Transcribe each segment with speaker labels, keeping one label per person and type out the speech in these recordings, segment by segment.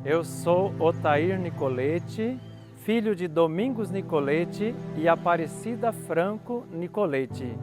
Speaker 1: Eu sou Otair Nicolete, filho de Domingos Nicolete e Aparecida Franco Nicolete.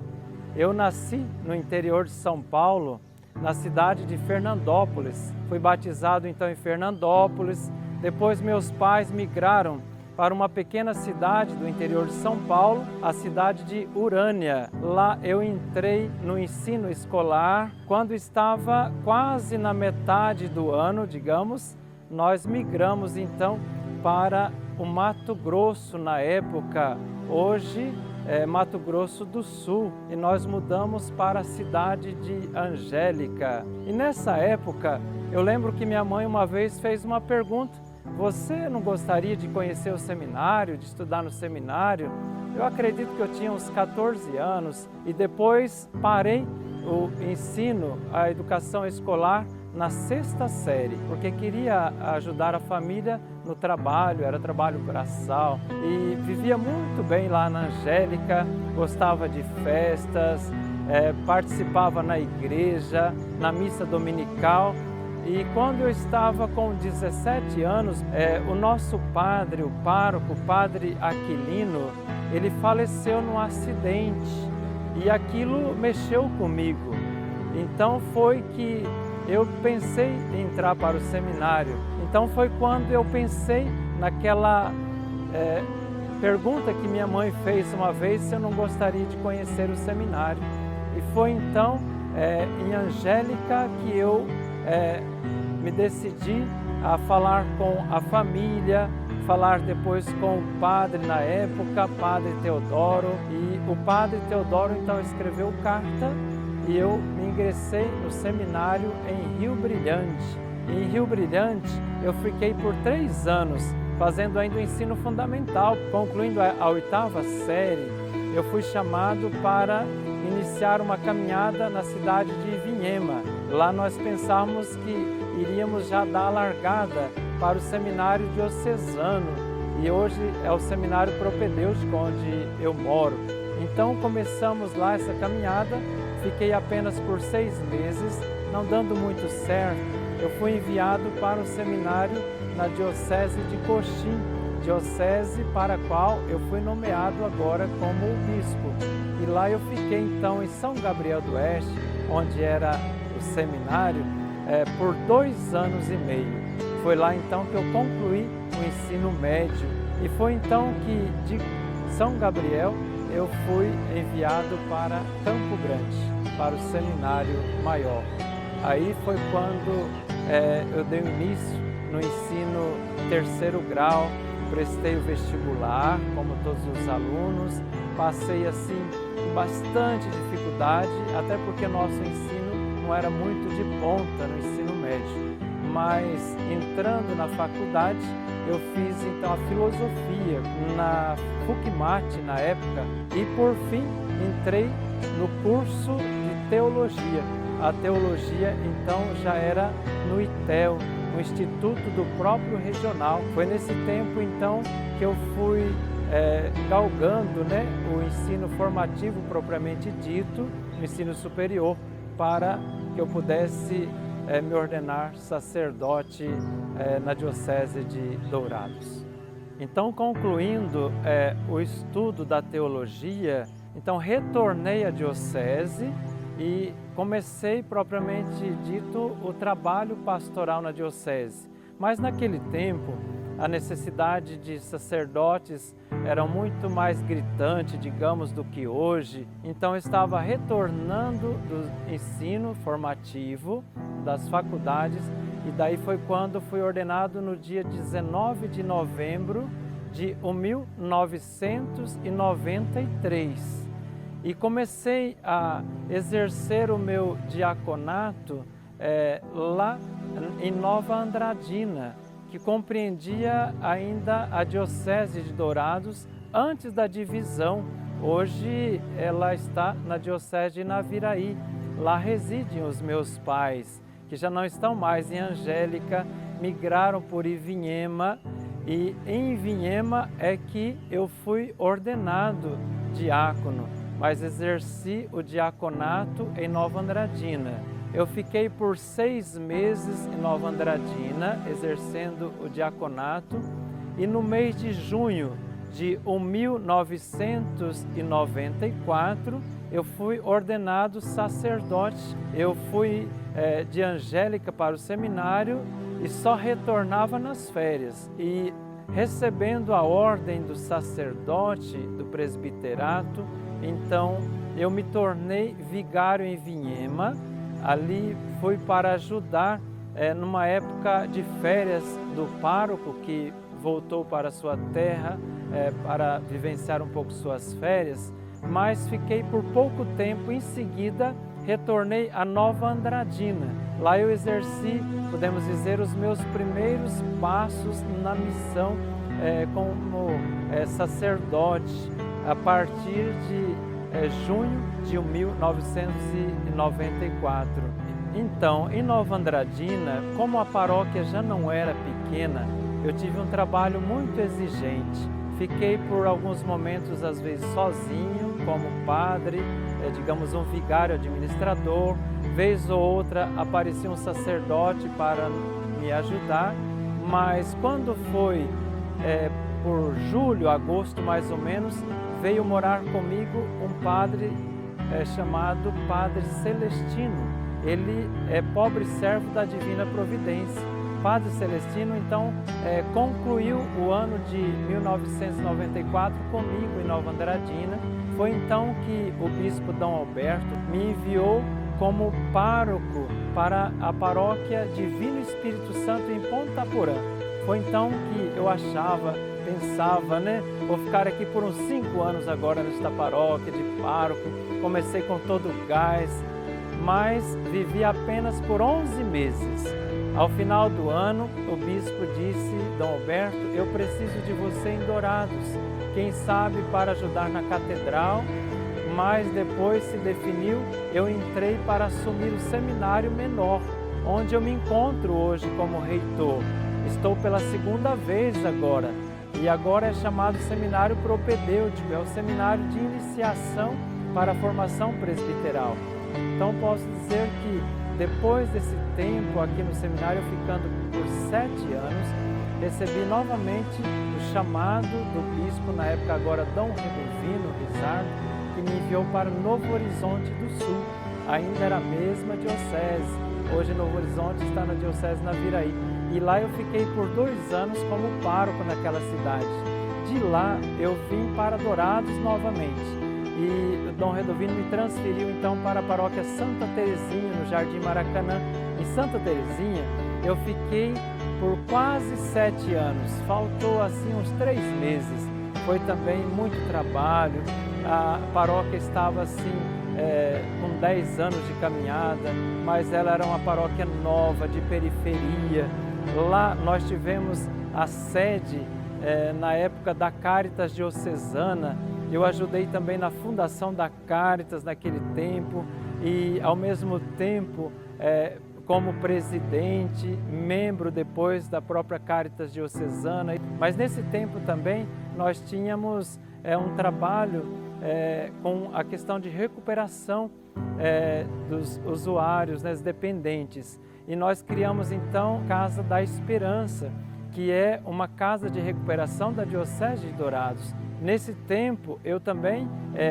Speaker 1: Eu nasci no interior de São Paulo, na cidade de Fernandópolis. Fui batizado então em Fernandópolis. Depois meus pais migraram para uma pequena cidade do interior de São Paulo, a cidade de Urânia. Lá eu entrei no ensino escolar. Quando estava quase na metade do ano, digamos, nós migramos então para o Mato Grosso na época. Hoje é Mato Grosso do Sul, e nós mudamos para a cidade de Angélica. E nessa época, eu lembro que minha mãe uma vez fez uma pergunta: você não gostaria de conhecer o seminário, de estudar no seminário? Eu acredito que eu tinha uns 14 anos e depois parei o ensino, a educação escolar, na 6ª série, porque queria ajudar a família no trabalho, era trabalho braçal, e vivia muito bem lá na Angélica, gostava de festas, participava na igreja, na missa dominical. E quando eu estava com 17 anos, o nosso padre, o pároco, o padre Aquilino, ele faleceu num acidente e aquilo mexeu comigo. Então foi que eu pensei em entrar para o seminário. Então foi quando eu pensei naquela pergunta que minha mãe fez uma vez, se eu não gostaria de conhecer o seminário. E foi então em Angélica que eu me decidi a falar com a família, falar depois com o padre na época, padre Teodoro. E o padre Teodoro então escreveu carta e eu me ingressei no seminário em Rio Brilhante. Em Rio Brilhante eu fiquei por 3 anos, fazendo ainda o ensino fundamental. Concluindo a 8ª série, eu fui chamado para iniciar uma caminhada na cidade de Vinhema. Lá nós pensávamos que iríamos já dar a largada para o seminário diocesano, e hoje é o seminário propedêutico onde eu moro. Então começamos lá essa caminhada, fiquei apenas por 6 meses, não dando muito certo. Eu fui enviado para o seminário na diocese de Coxim, diocese para a qual eu fui nomeado agora como bispo. E lá eu fiquei então em São Gabriel do Oeste, onde era o seminário, por 2 anos e meio. Foi lá então que eu concluí o ensino médio, e foi então que de São Gabriel eu fui enviado para Campo Grande, para o seminário maior. Aí foi quando eu dei início no ensino 3º grau, prestei o vestibular, como todos os alunos, passei assim com bastante dificuldade, até porque nosso ensino não era muito de ponta no ensino médio. Mas entrando na faculdade, eu fiz então a filosofia na FUCMAT na época, e por fim entrei no curso de teologia. A teologia então já era no ITEL, no Instituto do próprio Regional. Foi nesse tempo então que eu fui galgando o ensino formativo propriamente dito, o ensino superior, para que eu pudesse me ordenar sacerdote na Diocese de Dourados. Então, concluindo o estudo da teologia, então retornei à Diocese e comecei propriamente dito o trabalho pastoral na Diocese. Mas naquele tempo, a necessidade de sacerdotes era muito mais gritante, digamos, do que hoje. Então eu estava retornando do ensino formativo das faculdades, e daí foi quando fui ordenado no dia 19 de novembro de 1993. E comecei a exercer o meu diaconato lá em Nova Andradina, que compreendia ainda a Diocese de Dourados antes da divisão. Hoje ela está na Diocese de Naviraí. Lá residem os meus pais, que já não estão mais em Angélica, migraram por Ivinhema, e em Ivinhema é que eu fui ordenado diácono, mas exerci o diaconato em Nova Andradina. eu fiquei por 6 meses em Nova Andradina, exercendo o diaconato, e no mês de junho de 1994, eu fui ordenado sacerdote. Eu fui de Angélica para o seminário e só retornava nas férias. E recebendo a ordem do sacerdote, do presbiterato, então eu me tornei vigário em Vinhema. Ali fui para ajudar numa época de férias do pároco que voltou para sua terra para vivenciar um pouco suas férias, mas fiquei por pouco tempo. Em seguida, retornei a Nova Andradina. Lá eu exerci, podemos dizer, os meus primeiros passos na missão como sacerdote, a partir de junho de 1994. Então, em Nova Andradina, como a paróquia já não era pequena, eu tive um trabalho muito exigente. Fiquei por alguns momentos, às vezes, sozinho, como padre, digamos, um vigário administrador. Vez ou outra aparecia um sacerdote para me ajudar, mas quando foi por julho, agosto mais ou menos, veio morar comigo um padre chamado Padre Celestino. Ele é pobre servo da Divina Providência. Padre Celestino, então, concluiu o ano de 1994 comigo em Nova Andradina. Foi então que o bispo Dom Alberto me enviou como pároco para a paróquia Divino Espírito Santo em Ponta Porã. Foi então que eu pensava, vou ficar aqui por uns 5 anos agora nesta paróquia de pároco. Comecei com todo o gás, mas vivi apenas por 11 meses. Ao final do ano, o bispo disse: Dom Alberto, eu preciso de você em Dourados, quem sabe para ajudar na catedral. Mas depois se definiu, eu entrei para assumir o seminário menor, onde eu me encontro hoje como reitor. Estou pela 2ª vez agora, e agora é chamado Seminário Propedêutico, é o seminário de iniciação para a formação presbiteral. Então posso dizer que depois desse tempo aqui no seminário, ficando por 7 anos, recebi novamente o chamado do bispo, na época agora Dom Redovino Rizardo, que me enviou para Novo Horizonte do Sul. Ainda era a mesma diocese, hoje Novo Horizonte está na diocese Naviraí. E lá eu fiquei por 2 anos como pároco naquela cidade. De lá eu vim para Dourados novamente. E Dom Redovino me transferiu então para a paróquia Santa Terezinha, no Jardim Maracanã. Em Santa Terezinha eu fiquei por quase 7 anos, faltou assim uns 3 meses. Foi também muito trabalho, a paróquia estava assim com 10 anos de caminhada, mas ela era uma paróquia nova, de periferia. Lá nós tivemos a sede na época da Caritas Diocesana. Eu ajudei também na fundação da Caritas naquele tempo e, ao mesmo tempo, como presidente, membro depois da própria Caritas Diocesana. Mas nesse tempo também nós tínhamos um trabalho com a questão de recuperação dos usuários, dos dependentes. E nós criamos então Casa da Esperança, que é uma casa de recuperação da Diocese de Dourados. Nesse tempo, eu também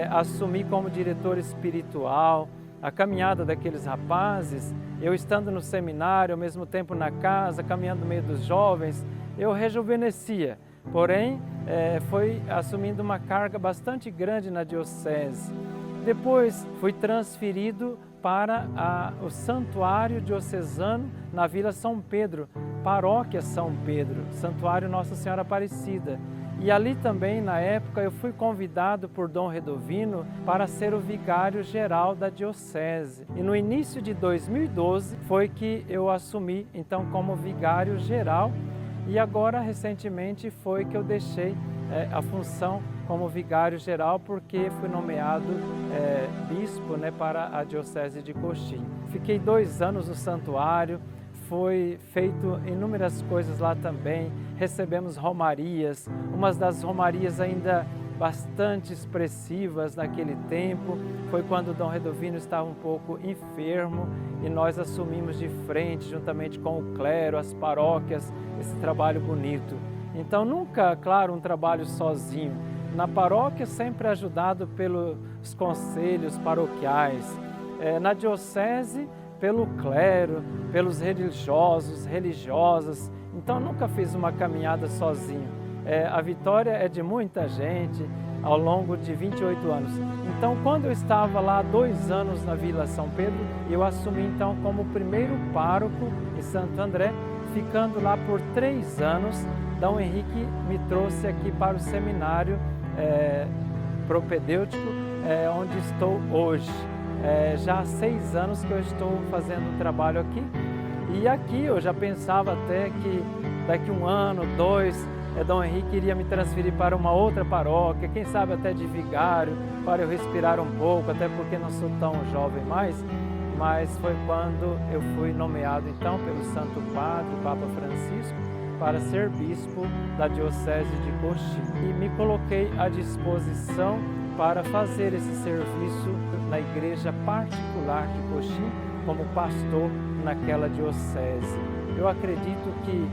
Speaker 1: assumi como diretor espiritual a caminhada daqueles rapazes. Eu estando no seminário, ao mesmo tempo na casa, caminhando no meio dos jovens, eu rejuvenescia. Porém, foi assumindo uma carga bastante grande na diocese. Depois, fui transferido para o Santuário Diocesano na Vila São Pedro, Paróquia São Pedro, Santuário Nossa Senhora Aparecida. E ali também, na época, eu fui convidado por Dom Redovino para ser o vigário-geral da diocese. E no início de 2012 foi que eu assumi, então, como vigário-geral. E agora, recentemente, foi que eu deixei a função como vigário-geral, porque fui nomeado bispo para a diocese de Coxim. Fiquei 2 anos no santuário. Foi feito inúmeras coisas lá também, recebemos romarias, umas das romarias ainda bastante expressivas naquele tempo. Foi quando Dom Redovino estava um pouco enfermo e nós assumimos de frente, juntamente com o clero, as paróquias, esse trabalho bonito. Então nunca, claro, um trabalho sozinho. Na paróquia sempre ajudado pelos conselhos paroquiais, na diocese pelo clero, pelos religiosos, religiosas. Então nunca fiz uma caminhada sozinho. A vitória é de muita gente ao longo de 28 anos. Então quando eu estava lá 2 anos na Vila São Pedro, eu assumi então como primeiro pároco em Santo André, ficando lá por 3 anos. Dom Henrique me trouxe aqui para o seminário propedêutico, onde estou hoje. Já há 6 anos que eu estou fazendo um trabalho aqui. E aqui eu já pensava até que daqui 1 ano, 2, Dom Henrique iria me transferir para uma outra paróquia, quem sabe até de vigário, para eu respirar um pouco, até porque não sou tão jovem mais. Mas foi quando eu fui nomeado então pelo Santo Padre, o Papa Francisco, para ser bispo da Diocese de Coxim. E me coloquei à disposição para fazer esse serviço na igreja particular de Coxim, como pastor naquela diocese. Eu acredito que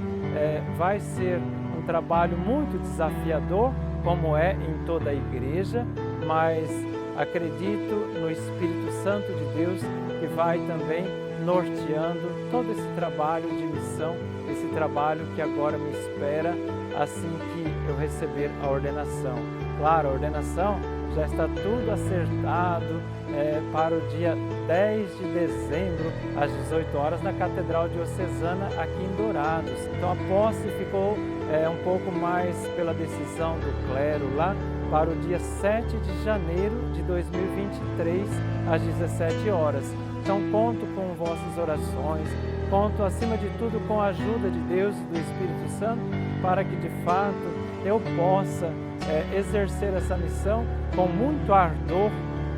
Speaker 1: vai ser um trabalho muito desafiador, como é em toda a igreja, mas acredito no Espírito Santo de Deus que vai também norteando todo esse trabalho de missão, esse trabalho que agora me espera assim que eu receber a ordenação. Claro, a ordenação já está tudo acertado para o dia 10 de dezembro, às 18 horas, na Catedral Diocesana aqui em Dourados. Então a posse ficou um pouco mais pela decisão do clero lá, para o dia 7 de janeiro de 2023, às 17 horas. Então conto com vossas orações, conto acima de tudo com a ajuda de Deus e do Espírito Santo, para que de fato eu possa exercer essa missão com muito ardor,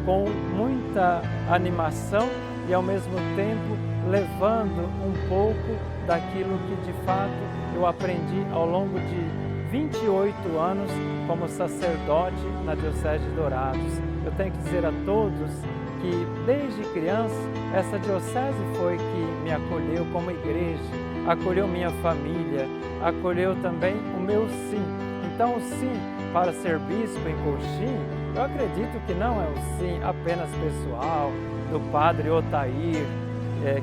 Speaker 1: com muita animação e ao mesmo tempo levando um pouco daquilo que de fato eu aprendi ao longo de 28 anos como sacerdote na Diocese de Dourados. Eu tenho que dizer a todos que desde criança essa diocese foi que me acolheu como igreja, acolheu minha família, acolheu também o meu sim. Então o sim para ser bispo em Coxim, eu acredito que não é um sim apenas pessoal, do padre Otair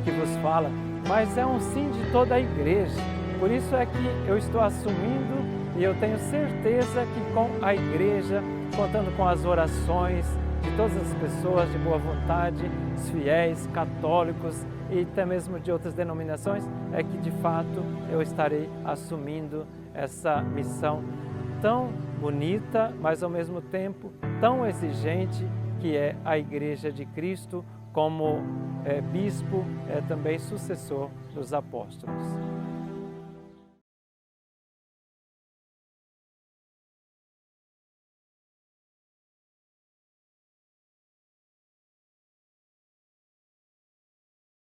Speaker 1: que vos fala, mas é um sim de toda a igreja. Por isso é que eu estou assumindo e eu tenho certeza que com a igreja, contando com as orações de todas as pessoas de boa vontade, os fiéis, católicos e até mesmo de outras denominações, é que de fato eu estarei assumindo essa missão tão bonita, mas ao mesmo tempo tão exigente, que é a Igreja de Cristo como bispo, também sucessor dos apóstolos.